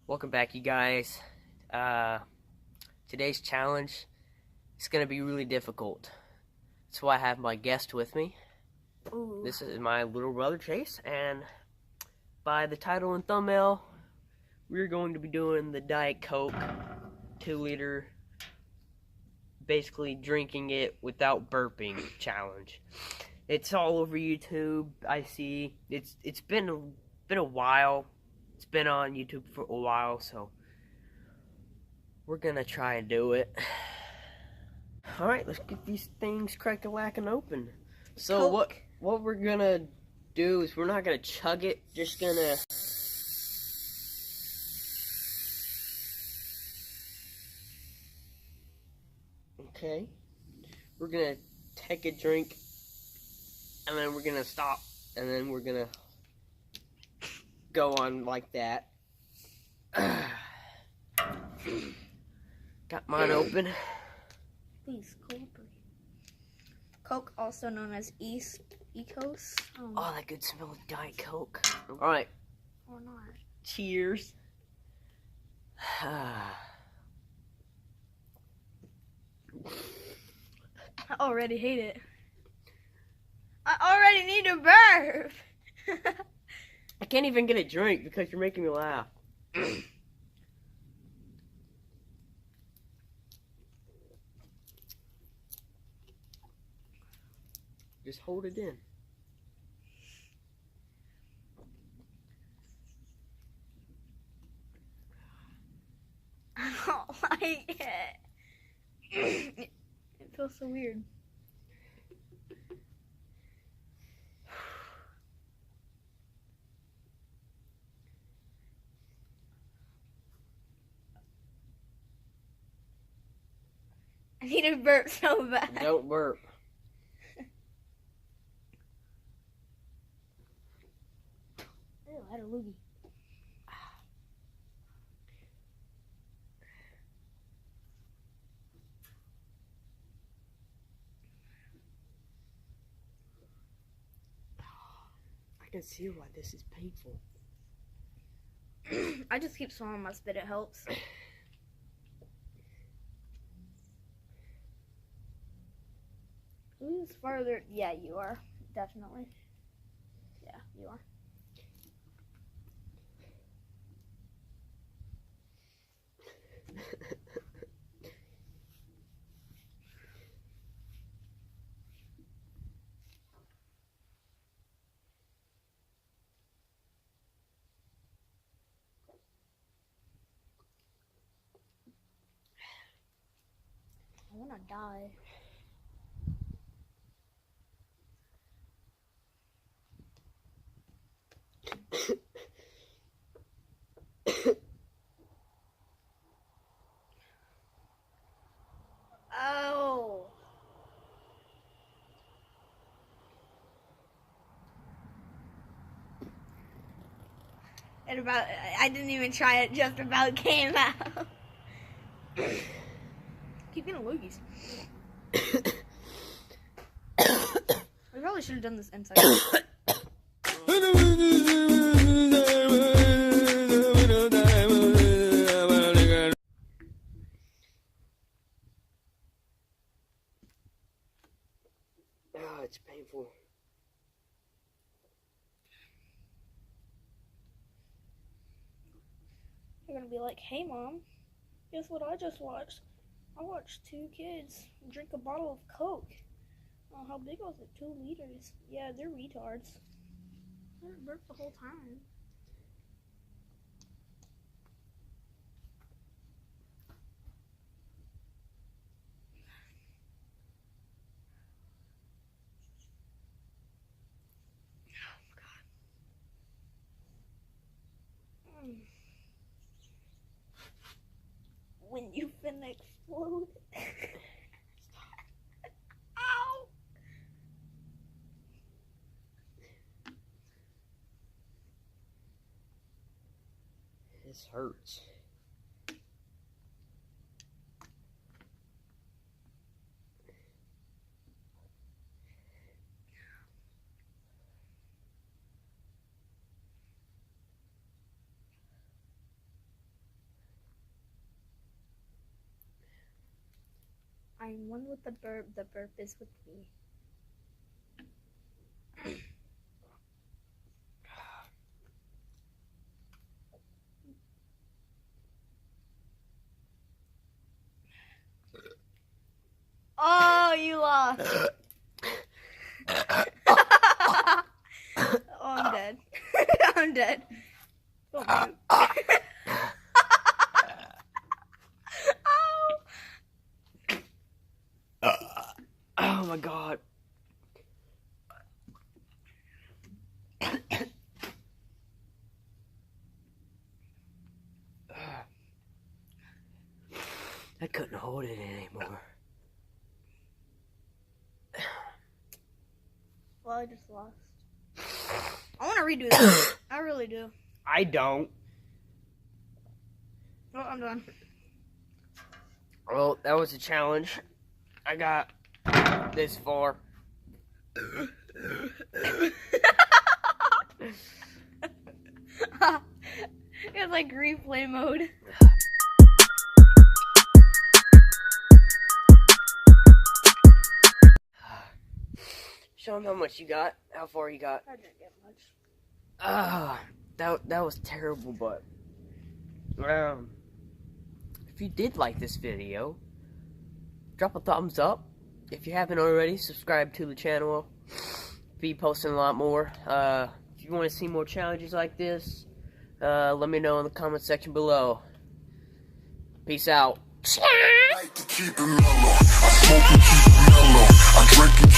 Welcome back, you guys. Uh, Today's challenge is going to be really difficult. That's why I have my guest with me. Ooh. This is my little brother, Chase, and by the title and thumbnail, we're going to be doing the Diet Coke 2-liter, basically drinking it without burping challenge. It's all over YouTube. I see. It's been a while. It's been on YouTube for a while, so we're gonna try and do it. Alright, let's get these things crack-a-lackin' open. So Coke. what we're gonna do is we're not gonna chug it, just gonna okay. We're gonna take a drink and then we're gonna stop and then we're gonna go on like that. Got mine open. Please cooperate. Coke, also known as Ecos. Oh, that good smell of Diet Coke. Alright. Or not. Cheers. I already hate it. I already need to burp. I can't even get a drink because you're making me laugh. Just hold it in. I don't like it. It feels so weird. I need to burp so bad. Don't burp. Ew, I had a loogie. I can see why this is painful. I just keep swallowing my spit. It helps. Who's farther? Yeah, you are. Definitely. Yeah, you are. I wanna die. Oh. I didn't even try it, just about came out. Keep getting loogies. We probably should have done this inside. Oh, it's painful. You're gonna be like, hey mom, guess what I just watched? I watched two kids drink a bottle of Coke. Oh, how big was it? 2 liters. Yeah, they're retards. I didn't burp the whole time. When you finna explode. Ow! This hurts. I'm one with the burp. The burp is with me. Oh, you lost. Oh, I'm dead. I'm dead. Oh, Oh my god. I couldn't hold it anymore. Well, I just lost. I want to redo that. I really do. I don't. Oh, I'm done. Well, that was a challenge. I got this far. It's like replay mode. Show them how much you got. How far you got. I didn't get much. That was terrible, but if you did like this video, drop a thumbs up. If you haven't already, subscribe to the channel. Be posting a lot more. If you want to see more challenges like this, let me know in the comment section below. Peace out. I like to keep it mellow. I smoke and keep it mellow. I drink and